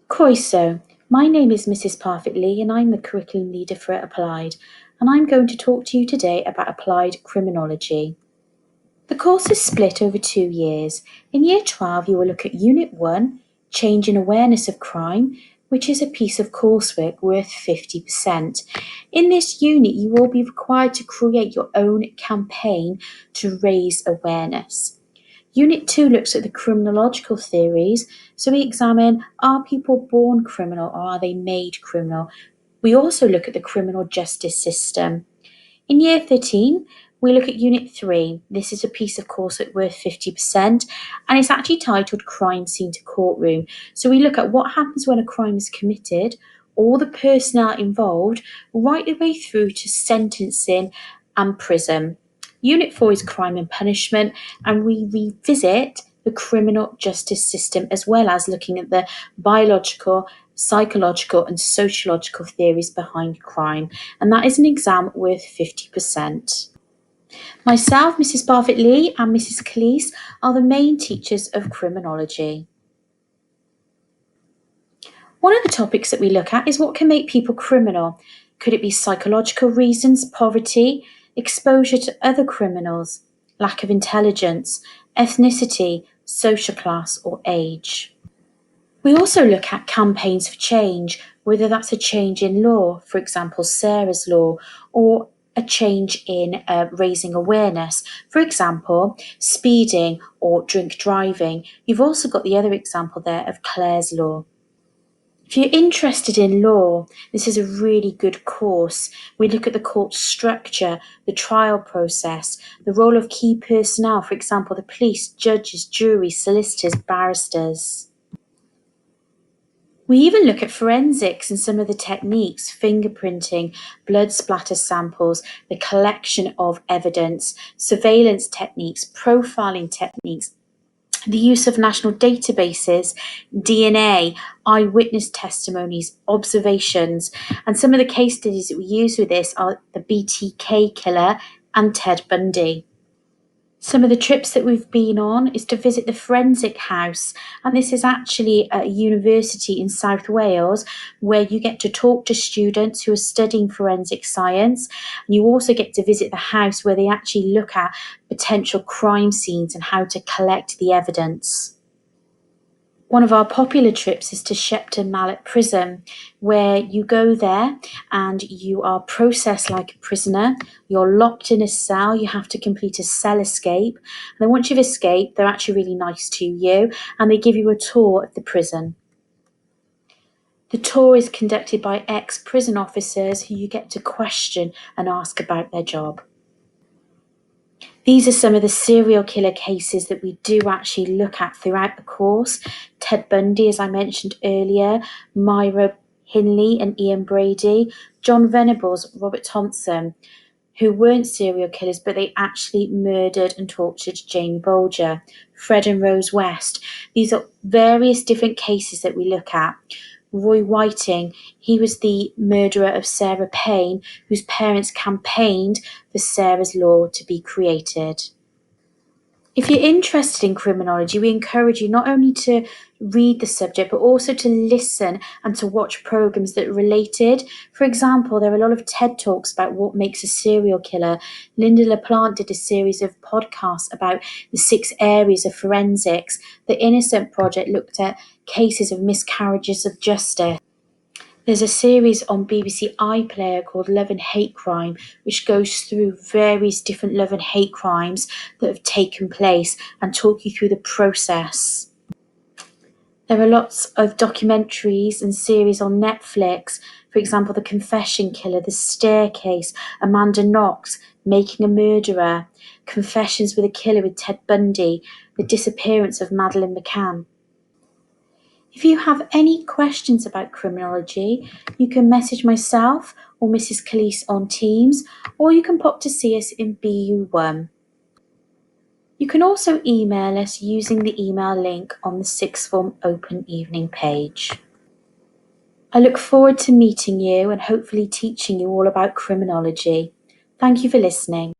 Croeso, my name is Mrs. Parfitt Lee and I'm the Curriculum Leader for Applied, and I'm going to talk to you today about Applied Criminology. The course is split over 2 years. In Year 12 you will look at Unit 1, Change in Awareness of Crime, which is a piece of coursework worth 50%. In this unit you will be required to create your own campaign to raise awareness. Unit 2 looks at the criminological theories, so we examine, are people born criminal or are they made criminal? We also look at the criminal justice system. In Year 13, we look at Unit 3. This is a piece of coursework worth 50%, and it's actually titled Crime Scene to Courtroom. So we look at what happens when a crime is committed, all the personnel involved, right the way through to sentencing and prison. Unit 4 is Crime and Punishment, and we revisit the criminal justice system as well as looking at the biological, psychological and sociological theories behind crime, and that is an exam worth 50%. Myself, Mrs. Parfitt Lee and Mrs. Calise are the main teachers of criminology. One of the topics that we look at is what can make people criminal. Could it be psychological reasons, poverty, exposure to other criminals, lack of intelligence, ethnicity, social class or age? We also look at campaigns for change, whether that's a change in law, for example, Sarah's law, or a change in raising awareness, for example, speeding or drink driving. You've also got the other example there of Clare's law. If you're interested in law, this is a really good course. We look at the court structure, the trial process, the role of key personnel, for example, the police, judges, juries, solicitors, barristers. We even look at forensics and some of the techniques, fingerprinting, blood splatter samples, the collection of evidence, surveillance techniques, profiling techniques, the use of national databases, DNA, eyewitness testimonies, observations, and some of the case studies that we use with this are the BTK killer and Ted Bundy. Some of the trips that we've been on is to visit the Forensic House, and this is actually a university in South Wales where you get to talk to students who are studying forensic science, and you also get to visit the house where they actually look at potential crime scenes and how to collect the evidence. One of our popular trips is to Shepton Mallet Prison, where you go there and you are processed like a prisoner. You're locked in a cell. You have to complete a cell escape. And then once you've escaped, they're actually really nice to you and they give you a tour of the prison. The tour is conducted by ex-prison officers who you get to question and ask about their job. These are some of the serial killer cases that we do actually look at throughout the course. Ted Bundy, as I mentioned earlier, Myra Hindley and Ian Brady, John Venables, Robert Thompson, who weren't serial killers, but they actually murdered and tortured Jane Bolger, Fred and Rose West. These are various different cases that we look at. Roy Whiting, he was the murderer of Sarah Payne, whose parents campaigned for Sarah's law to be created. If you're interested in criminology, we encourage you not only to read the subject, but also to listen and to watch programs that are related. For example, there are a lot of TED Talks about what makes a serial killer. Linda LaPlante did a series of podcasts about the 6 areas of forensics. The Innocent Project looked at cases of miscarriages of justice. There's a series on BBC iPlayer called Love and Hate Crime, which goes through various different love and hate crimes that have taken place and talk you through the process. There are lots of documentaries and series on Netflix. For example, The Confession Killer, The Staircase, Amanda Knox, Making a Murderer, Confessions with a Killer with Ted Bundy, The Disappearance of Madeleine McCann. If you have any questions about criminology, you can message myself or Mrs. Calise on Teams, or you can pop to see us in BU1. You can also email us using the email link on the Sixth Form Open Evening page. I look forward to meeting you and hopefully teaching you all about criminology. Thank you for listening.